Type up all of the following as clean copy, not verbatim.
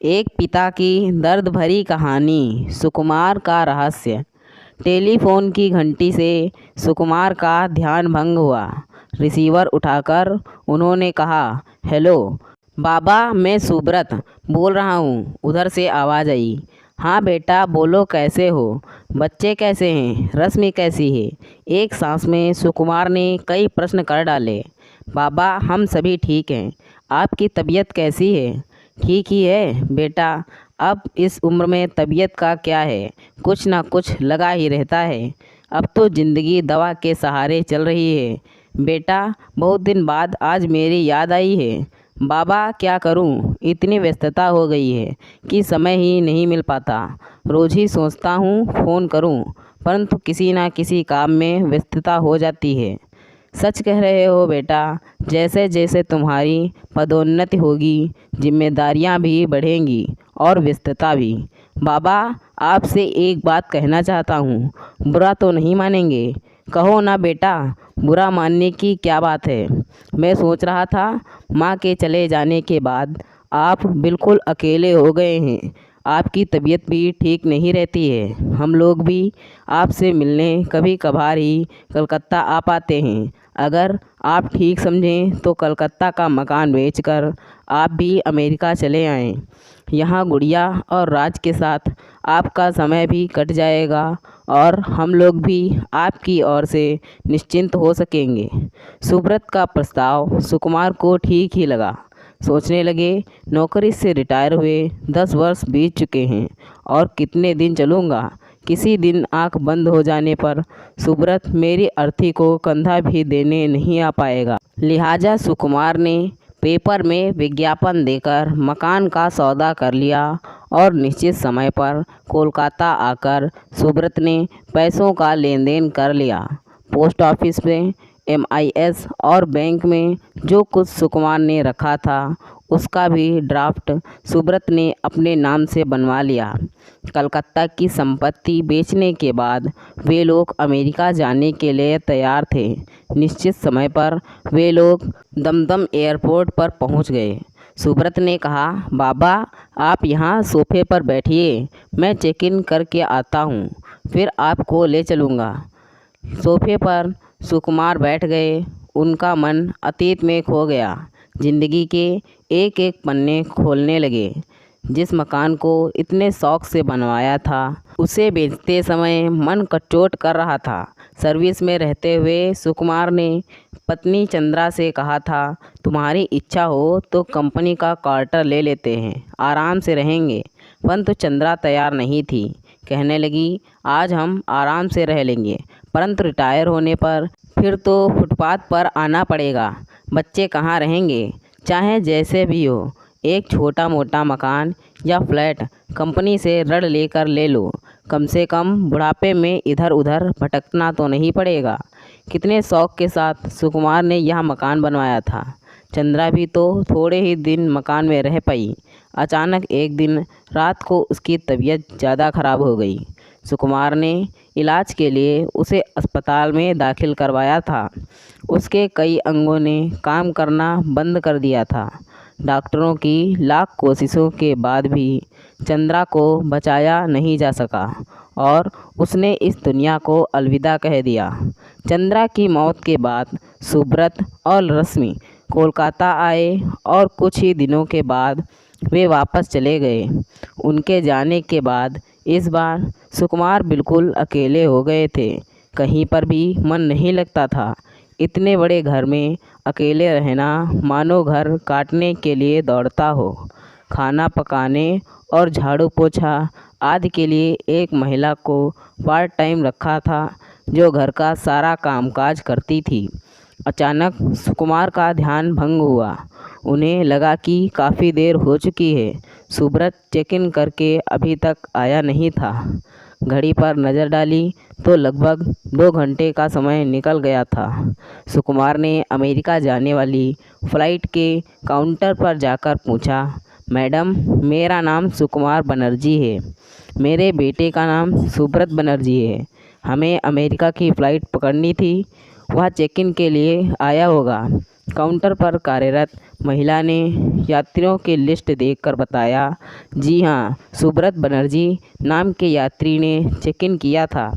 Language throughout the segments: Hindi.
एक पिता की दर्द भरी कहानी। सुकुमार का रहस्य। टेलीफोन की घंटी से सुकुमार का ध्यान भंग हुआ। रिसीवर उठाकर उन्होंने कहा, हेलो बाबा, मैं सुब्रत बोल रहा हूँ। उधर से आवाज़ आई, हाँ बेटा बोलो, कैसे हो? बच्चे कैसे हैं? रश्मि कैसी है? एक सांस में सुकुमार ने कई प्रश्न कर डाले। बाबा, हम सभी ठीक हैं। आपकी तबीयत कैसी है? ठीक ही है बेटा, अब इस उम्र में तबीयत का क्या है, कुछ ना कुछ लगा ही रहता है। अब तो ज़िंदगी दवा के सहारे चल रही है। बेटा, बहुत दिन बाद आज मेरी याद आई है। बाबा, क्या करूं, इतनी व्यस्तता हो गई है कि समय ही नहीं मिल पाता। रोज़ ही सोचता हूं फ़ोन करूं, परंतु किसी ना किसी काम में व्यस्तता हो जाती है। सच कह रहे हो बेटा, जैसे जैसे तुम्हारी पदोन्नति होगी, जिम्मेदारियां भी बढ़ेंगी और व्यस्तता भी। बाबा, आपसे एक बात कहना चाहता हूँ, बुरा तो नहीं मानेंगे? कहो ना बेटा, बुरा मानने की क्या बात है। मैं सोच रहा था माँ के चले जाने के बाद आप बिल्कुल अकेले हो गए हैं। आपकी तबीयत भी ठीक नहीं रहती है। हम लोग भी आपसे मिलने कभी कभार ही कलकत्ता आ पाते हैं। अगर आप ठीक समझें तो कलकत्ता का मकान बेचकर आप भी अमेरिका चले आएं। यहाँ गुड़िया और राज के साथ आपका समय भी कट जाएगा और हम लोग भी आपकी ओर से निश्चिंत हो सकेंगे। सुब्रत का प्रस्ताव सुकुमार को ठीक ही लगा। सोचने लगे, नौकरी से रिटायर हुए 10 वर्ष बीत चुके हैं और कितने दिन चलूँगा। किसी दिन आंख बंद हो जाने पर सुब्रत मेरी अर्थी को कंधा भी देने नहीं आ पाएगा। लिहाजा सुकुमार ने पेपर में विज्ञापन देकर मकान का सौदा कर लिया और निश्चित समय पर कोलकाता आकर सुब्रत ने पैसों का लेन देन कर लिया। पोस्ट ऑफिस में, MIS और बैंक में जो कुछ सुकुमार ने रखा था उसका भी ड्राफ्ट सुब्रत ने अपने नाम से बनवा लिया। कलकत्ता की संपत्ति बेचने के बाद वे लोग अमेरिका जाने के लिए तैयार थे। निश्चित समय पर वे लोग दमदम एयरपोर्ट पर पहुंच गए। सुब्रत ने कहा, बाबा आप यहाँ सोफे पर बैठिए, मैं चेक इन करके आता हूँ, फिर आपको ले चलूँगा। सोफे पर सुकुमार बैठ गए। उनका मन अतीत में खो गया। जिंदगी के एक एक पन्ने खोलने लगे। जिस मकान को इतने शौक से बनवाया था उसे बेचते समय मन कचोट कर रहा था। सर्विस में रहते हुए सुकुमार ने पत्नी चंद्रा से कहा था, तुम्हारी इच्छा हो तो कंपनी का क्वार्टर ले लेते हैं, आराम से रहेंगे। परंतु चंद्रा तैयार नहीं थी। कहने लगी, आज हम आराम से रह लेंगे, परंतु रिटायर होने पर फिर तो फुटपाथ पर आना पड़ेगा। बच्चे कहाँ रहेंगे? चाहे जैसे भी हो, एक छोटा मोटा मकान या फ्लैट कंपनी से ऋण लेकर ले लो। कम से कम बुढ़ापे में इधर उधर भटकना तो नहीं पड़ेगा। कितने शौक के साथ सुकुमार ने यह मकान बनवाया था। चंद्रा भी तो थोड़े ही दिन मकान में रह पाई। अचानक एक दिन रात को उसकी तबीयत ज़्यादा खराब हो गई। सुकुमार ने इलाज के लिए उसे अस्पताल में दाखिल करवाया था। उसके कई अंगों ने काम करना बंद कर दिया था। डॉक्टरों की लाख कोशिशों के बाद भी चंद्रा को बचाया नहीं जा सका और उसने इस दुनिया को अलविदा कह दिया। चंद्रा की मौत के बाद सुब्रत और रश्मि कोलकाता आए और कुछ ही दिनों के बाद वे वापस चले गए। उनके जाने के बाद इस बार सुकुमार बिल्कुल अकेले हो गए थे। कहीं पर भी मन नहीं लगता था। इतने बड़े घर में अकेले रहना मानो घर काटने के लिए दौड़ता हो। खाना पकाने और झाड़ू पोछा आदि के लिए एक महिला को पार्ट टाइम रखा था जो घर का सारा कामकाज करती थी। अचानक सुकुमार का ध्यान भंग हुआ। उन्हें लगा कि काफ़ी देर हो चुकी है। सुब्रत चेक इन करके अभी तक आया नहीं था। घड़ी पर नज़र डाली तो लगभग 2 घंटे का समय निकल गया था। सुकुमार ने अमेरिका जाने वाली फ़्लाइट के काउंटर पर जाकर पूछा, मैडम मेरा नाम सुकुमार बनर्जी है। मेरे बेटे का नाम सुब्रत बनर्जी है। हमें अमेरिका की फ़्लाइट पकड़नी थी। वह चेक इन के लिए आया होगा। काउंटर पर कार्यरत महिला ने यात्रियों की लिस्ट देखकर बताया, जी हाँ, सुब्रत बनर्जी नाम के यात्री ने चेक इन किया था।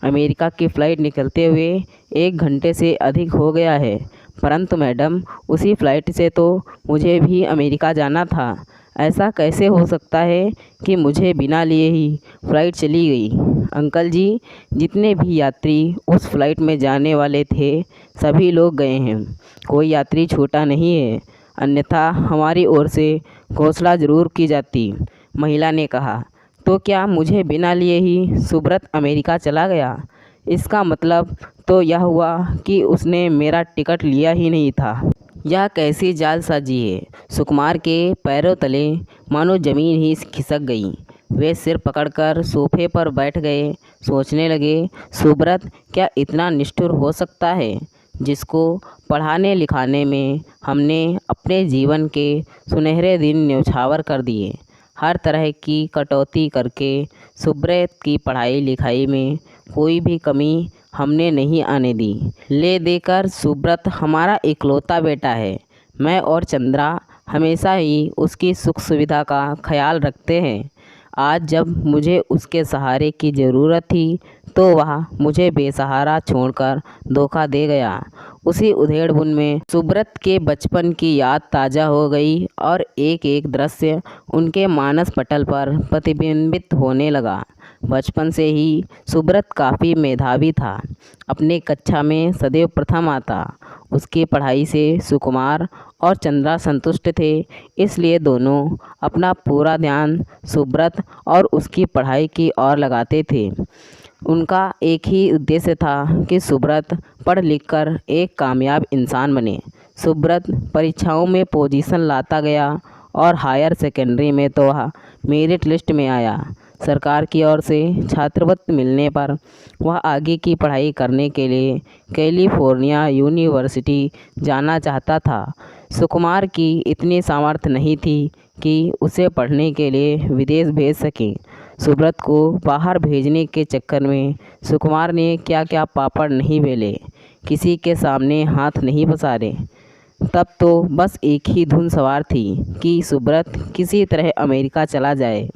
अमेरिका की फ़्लाइट निकलते हुए 1 घंटे से अधिक हो गया है। परंतु मैडम, उसी फ़्लाइट से तो मुझे भी अमेरिका जाना था। ऐसा कैसे हो सकता है कि मुझे बिना लिए ही फ़्लाइट चली गई? अंकल जी, जितने भी यात्री उस फ़्लाइट में जाने वाले थे सभी लोग गए हैं। कोई यात्री छूटा नहीं है, अन्यथा हमारी ओर से घोषणा ज़रूर की जाती। महिला ने कहा, तो क्या मुझे बिना लिए ही सुब्रत अमेरिका चला गया? इसका मतलब तो यह हुआ कि उसने मेरा टिकट लिया ही नहीं था। यह कैसी जालसाजी है? सुकुमार के पैरों तले मानो ज़मीन ही खिसक गई। वे सिर पकड़कर सोफे पर बैठ गए। सोचने लगे, सुब्रत क्या इतना निष्ठुर हो सकता है, जिसको पढ़ाने लिखाने में हमने अपने जीवन के सुनहरे दिन न्यौछावर कर दिए। हर तरह की कटौती करके सुब्रत की पढ़ाई लिखाई में कोई भी कमी हमने नहीं आने दी। ले देकर सुब्रत हमारा इकलौता बेटा है। मैं और चंद्रा हमेशा ही उसकी सुख सुविधा का ख्याल रखते हैं। आज जब मुझे उसके सहारे की ज़रूरत थी तो वह मुझे बेसहारा छोड़कर धोखा दे गया। उसी उधेड़-बुन में सुब्रत के बचपन की याद ताज़ा हो गई और एक एक दृश्य उनके मानस पटल पर प्रतिबिंबित होने लगा। बचपन से ही सुब्रत काफ़ी मेधावी था। अपने कक्षा में सदैव प्रथम आता। उसकी पढ़ाई से सुकुमार और चंद्रा संतुष्ट थे, इसलिए दोनों अपना पूरा ध्यान सुब्रत और उसकी पढ़ाई की ओर लगाते थे। उनका एक ही उद्देश्य था कि सुब्रत पढ़ लिख कर एक कामयाब इंसान बने। सुब्रत परीक्षाओं में पोजीशन लाता गया और हायर सेकेंडरी में तो वह मेरिट लिस्ट में आया। सरकार की ओर से छात्रवृत्ति मिलने पर वह आगे की पढ़ाई करने के लिए कैलिफोर्निया यूनिवर्सिटी जाना चाहता था। सुकुमार की इतनी सामर्थ्य नहीं थी कि उसे पढ़ने के लिए विदेश भेज सकें। सुब्रत को बाहर भेजने के चक्कर में सुकुमार ने क्या क्या पापड़ नहीं बेले, किसी के सामने हाथ नहीं पसारे। तब तो बस एक ही धुन सवार थी कि सुब्रत किसी तरह अमेरिका चला जाए।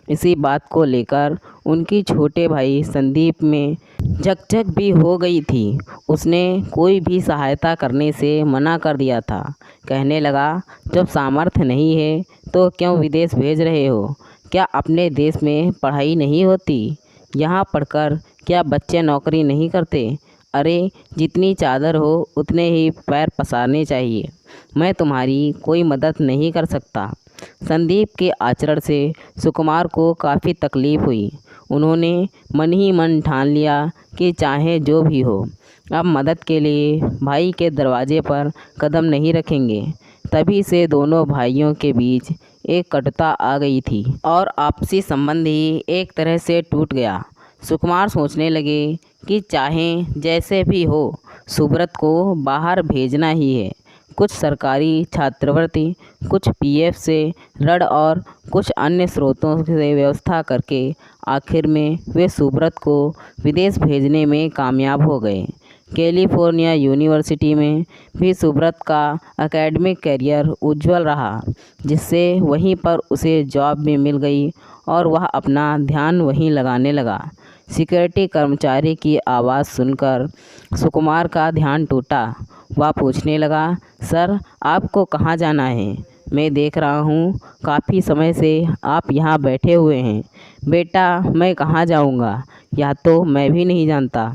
इसी बात को लेकर उनकी छोटे भाई संदीप में झकझक भी हो गई थी। उसने कोई भी सहायता करने से मना कर दिया था। कहने लगा, जब सामर्थ्य नहीं है तो क्यों विदेश भेज रहे हो? क्या अपने देश में पढ़ाई नहीं होती? यहाँ पढ़कर क्या बच्चे नौकरी नहीं करते? अरे, जितनी चादर हो उतने ही पैर पसारने चाहिए। मैं तुम्हारी कोई मदद नहीं कर सकता। संदीप के आचरण से सुकुमार को काफ़ी तकलीफ़ हुई। उन्होंने मन ही मन ठान लिया कि चाहे जो भी हो, अब मदद के लिए भाई के दरवाजे पर कदम नहीं रखेंगे। तभी से दोनों भाइयों के बीच एक कटुता आ गई थी और आपसी संबंध ही एक तरह से टूट गया। सुकुमार सोचने लगे कि चाहे जैसे भी हो, सुब्रत को बाहर भेजना ही है। कुछ सरकारी छात्रवृत्ति, कुछ पीएफ से ऋण और कुछ अन्य स्रोतों से व्यवस्था करके आखिर में वे सुब्रत को विदेश भेजने में कामयाब हो गए। कैलिफोर्निया यूनिवर्सिटी में भी सुब्रत का एकेडमिक करियर उज्जवल रहा, जिससे वहीं पर उसे जॉब भी मिल गई और वह अपना ध्यान वहीं लगाने लगा। सिक्योरिटी कर्मचारी की आवाज़ सुनकर सुकुमार का ध्यान टूटा। वह पूछने लगा, सर, आपको कहाँ जाना है? मैं देख रहा हूँ काफ़ी समय से आप यहाँ बैठे हुए हैं। बेटा, मैं कहाँ जाऊँगा, यह तो मैं भी नहीं जानता।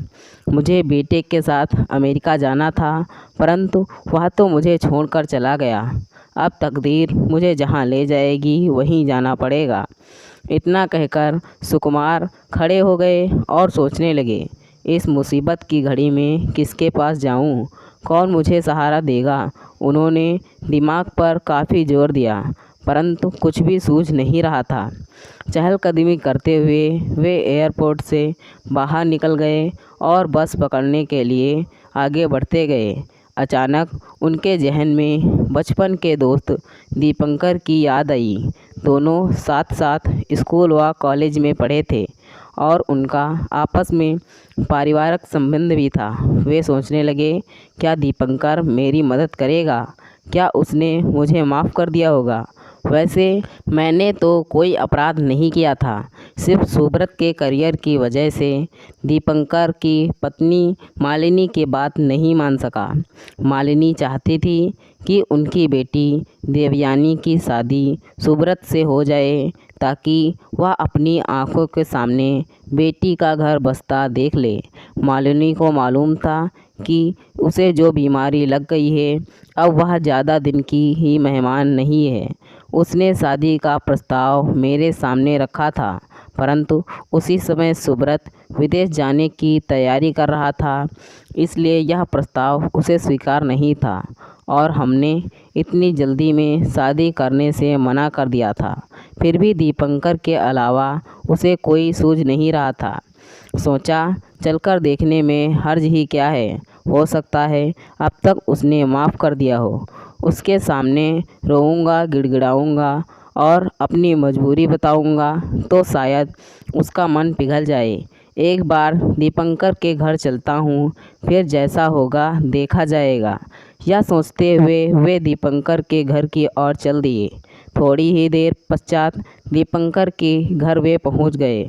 मुझे बेटे के साथ अमेरिका जाना था, परंतु वह तो मुझे छोड़कर चला गया। अब तकदीर मुझे जहाँ ले जाएगी वहीं जाना पड़ेगा। इतना कहकर सुकुमार खड़े हो गए और सोचने लगे, इस मुसीबत की घड़ी में किसके पास जाऊं? कौन मुझे सहारा देगा? उन्होंने दिमाग पर काफ़ी जोर दिया, परंतु कुछ भी सूझ नहीं रहा था। चहलकदमी करते हुए वे एयरपोर्ट से बाहर निकल गए और बस पकड़ने के लिए आगे बढ़ते गए। अचानक उनके जहन में बचपन के दोस्त दीपंकर की याद आई। दोनों साथ साथ स्कूल व कॉलेज में पढ़े थे और उनका आपस में पारिवारिक संबंध भी था। वे सोचने लगे, क्या दीपंकर मेरी मदद करेगा? क्या उसने मुझे माफ़ कर दिया होगा? वैसे मैंने तो कोई अपराध नहीं किया था, सिर्फ सुब्रत के करियर की वजह से दीपंकर की पत्नी मालिनी की बात नहीं मान सका। मालिनी चाहती थी कि उनकी बेटी देवयानी की शादी सुब्रत से हो जाए ताकि वह अपनी आंखों के सामने बेटी का घर बसता देख ले। मालिनी को मालूम था कि उसे जो बीमारी लग गई है अब वह ज़्यादा दिन की ही मेहमान नहीं है। उसने शादी का प्रस्ताव मेरे सामने रखा था, परंतु उसी समय सुब्रत विदेश जाने की तैयारी कर रहा था, इसलिए यह प्रस्ताव उसे स्वीकार नहीं था और हमने इतनी जल्दी में शादी करने से मना कर दिया था। फिर भी दीपंकर के अलावा उसे कोई सूझ नहीं रहा था। सोचा, चलकर देखने में हर्ज ही क्या है, हो सकता है अब तक उसने माफ़ कर दिया हो। उसके सामने रोऊंगा, गिड़गिड़ाऊंगा और अपनी मजबूरी बताऊंगा तो शायद उसका मन पिघल जाए। एक बार दीपंकर के घर चलता हूँ, फिर जैसा होगा देखा जाएगा। यह सोचते हुए वे दीपंकर के घर की ओर चल दिए। थोड़ी ही देर पश्चात दीपंकर के घर वे पहुँच गए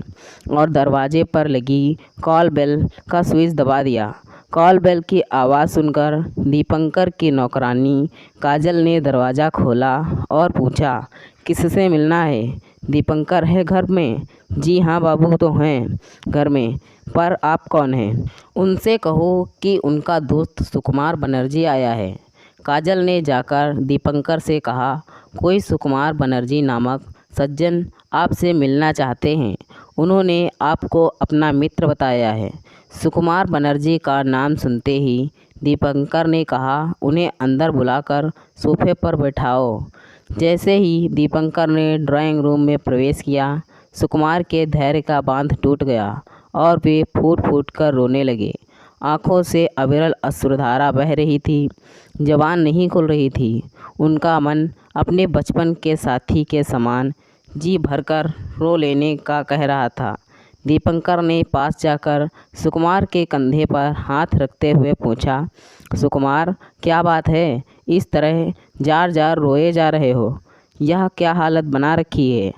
और दरवाजे पर लगी कॉल बेल का स्विच दबा दिया। कॉल बेल की आवाज़ सुनकर दीपंकर की नौकरानी काजल ने दरवाज़ा खोला और पूछा, किससे मिलना है? दीपंकर है घर में? जी हाँ बाबू तो हैं घर में, पर आप कौन हैं? उनसे कहो कि उनका दोस्त सुकुमार बनर्जी आया है। काजल ने जाकर दीपंकर से कहा, कोई सुकुमार बनर्जी नामक सज्जन आपसे मिलना चाहते हैं। उन्होंने आपको अपना मित्र बताया है। सुकुमार बनर्जी का नाम सुनते ही दीपंकर ने कहा, उन्हें अंदर बुलाकर सोफे पर बैठाओ। जैसे ही दीपंकर ने ड्राइंग रूम में प्रवेश किया, सुकुमार के धैर्य का बांध टूट गया और वे फूट फूट कर रोने लगे। आँखों से अविरल अश्रुधारा बह रही थी, जबान नहीं खुल रही थी। उनका मन अपने बचपन के साथी के समान जी भरकर रो लेने का कह रहा था। दीपंकर ने पास जाकर सुकुमार के कंधे पर हाथ रखते हुए पूछा, सुकुमार क्या बात है? इस तरह जार जार रोए जा रहे हो, यह क्या हालत बना रखी है?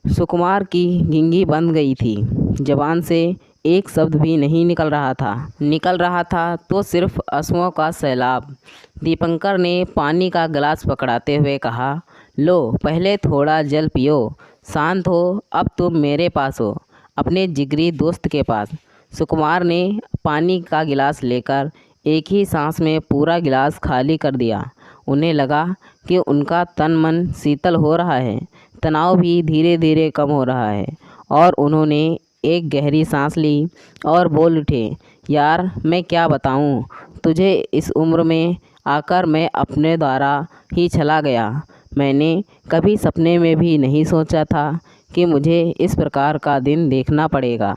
सुकुमार की गिंगी बंद गई थी, जबान से एक शब्द भी नहीं निकल रहा था तो सिर्फ आंसुओं का सैलाब। दीपंकर ने पानी का गिलास पकड़ाते हुए कहा, लो पहले थोड़ा जल पियो, शांत हो। अब तुम मेरे पास हो, अपने जिगरी दोस्त के पास। सुकुमार ने पानी का गिलास लेकर एक ही सांस में पूरा गिलास खाली कर दिया। उन्हें लगा कि उनका तन मन शीतल हो रहा है, तनाव भी धीरे धीरे कम हो रहा है और उन्होंने एक गहरी सांस ली और बोल उठे, यार मैं क्या बताऊं तुझे, इस उम्र में आकर मैं अपने द्वारा ही चला गया। मैंने कभी सपने में भी नहीं सोचा था कि मुझे इस प्रकार का दिन देखना पड़ेगा,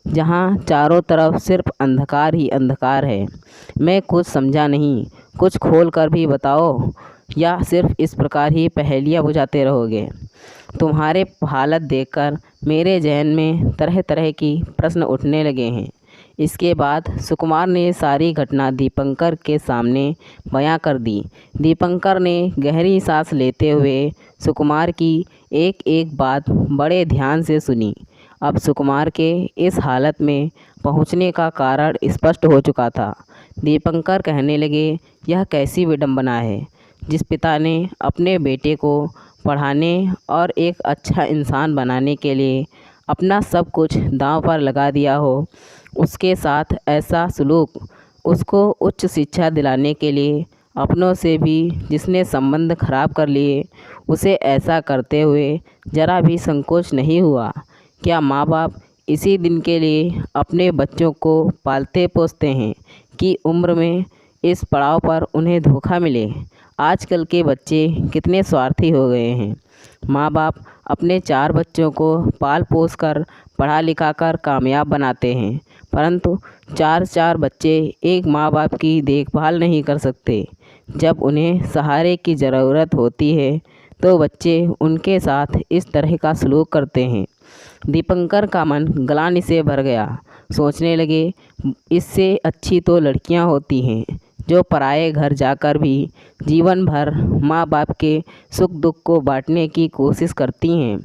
जहाँ चारों तरफ सिर्फ अंधकार ही अंधकार है। मैं कुछ समझा नहीं, कुछ खोल कर भी बताओ, या सिर्फ इस प्रकार ही पहेलियाँ बुझाते रहोगे? तुम्हारे हालत देखकर मेरे जहन में तरह तरह की प्रश्न उठने लगे हैं। इसके बाद सुकुमार ने सारी घटना दीपंकर के सामने बयां कर दी। दीपंकर ने गहरी सांस लेते हुए सुकुमार की एक एक बात बड़े ध्यान से सुनी। अब सुकुमार के इस हालत में पहुंचने का कारण स्पष्ट हो चुका था। दीपंकर कहने लगे, यह कैसी विडंबना है, जिस पिता ने अपने बेटे को पढ़ाने और एक अच्छा इंसान बनाने के लिए अपना सब कुछ दांव पर लगा दिया हो, उसके साथ ऐसा सलूक, उसको उच्च शिक्षा दिलाने के लिए अपनों से भी जिसने संबंध खराब कर लिए, उसे ऐसा करते हुए जरा भी संकोच नहीं हुआ। क्या माँ बाप इसी दिन के लिए अपने बच्चों को पालते पोसते हैं कि उम्र में इस पड़ाव पर उन्हें धोखा मिले? आजकल के बच्चे कितने स्वार्थी हो गए हैं। माँ बाप अपने 4 बच्चों को पाल पोस कर पढ़ा लिखा कर कामयाब बनाते हैं, परंतु 4 बच्चे एक माँ बाप की देखभाल नहीं कर सकते। जब उन्हें सहारे की ज़रूरत होती है तो बच्चे उनके साथ इस तरह का सलूक करते हैं। दीपंकर का मन ग्लानि से भर गया। सोचने लगे, इससे अच्छी तो लड़कियां होती हैं जो पराये घर जाकर भी जीवन भर माँ बाप के सुख दुख को बांटने की कोशिश करती हैं।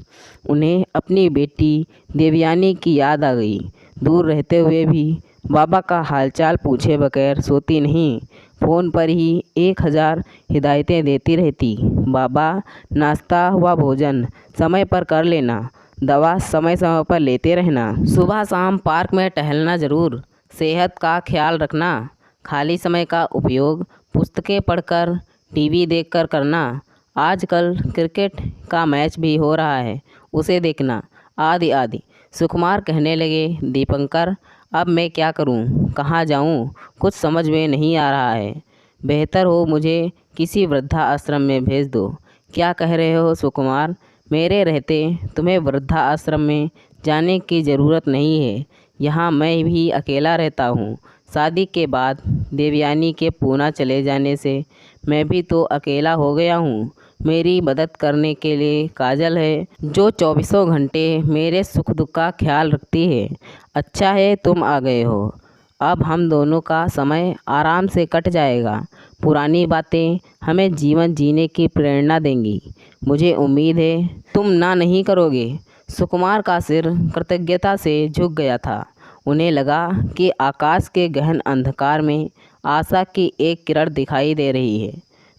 उन्हें अपनी बेटी देवयानी की याद आ गई। दूर रहते हुए भी बाबा का हालचाल पूछे बगैर सोती नहीं। फ़ोन पर ही 1000 हिदायतें देती रहती। बाबा, नाश्ता व भोजन समय पर कर लेना, दवा समय समय पर लेते रहना, सुबह शाम पार्क में टहलना ज़रूर, सेहत का ख्याल रखना, खाली समय का उपयोग पुस्तकें पढ़कर टीवी देखकर करना, आजकल क्रिकेट का मैच भी हो रहा है उसे देखना, आदि आदि। सुकुमार कहने लगे, दीपंकर, अब मैं क्या करूं, कहाँ जाऊं, कुछ समझ में नहीं आ रहा है। बेहतर हो मुझे किसी वृद्धा आश्रम में भेज दो। क्या कह रहे हो सुकुमार? मेरे रहते तुम्हें वृद्धा आश्रम में जाने की ज़रूरत नहीं है। यहाँ मैं भी अकेला रहता हूँ। शादी के बाद देवयानी के पूना चले जाने से मैं भी तो अकेला हो गया हूँ। मेरी मदद करने के लिए काजल है जो 24 घंटे मेरे सुख दुख का ख्याल रखती है। अच्छा है तुम आ गए हो। अब हम दोनों का समय आराम से कट जाएगा। पुरानी बातें हमें जीवन जीने की प्रेरणा देंगी। मुझे उम्मीद है तुम ना नहीं करोगे। सुकुमार का सिर कृतज्ञता से झुक गया था। उन्हें लगा कि आकाश के गहन अंधकार में आशा की एक किरण दिखाई दे रही है।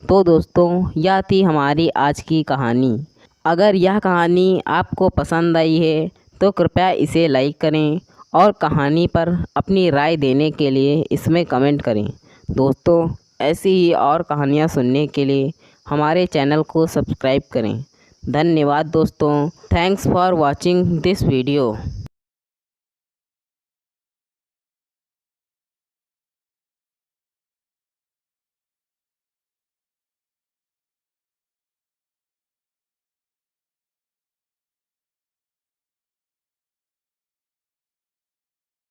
तो दोस्तों, यह थी हमारी आज की कहानी। अगर यह कहानी आपको पसंद आई है तो कृपया इसे लाइक करें और कहानी पर अपनी राय देने के लिए इसमें कमेंट करें। दोस्तों, ऐसी ही और कहानियाँ सुनने के लिए हमारे चैनल को सब्सक्राइब करें। धन्यवाद दोस्तों। Thanks for watching this video.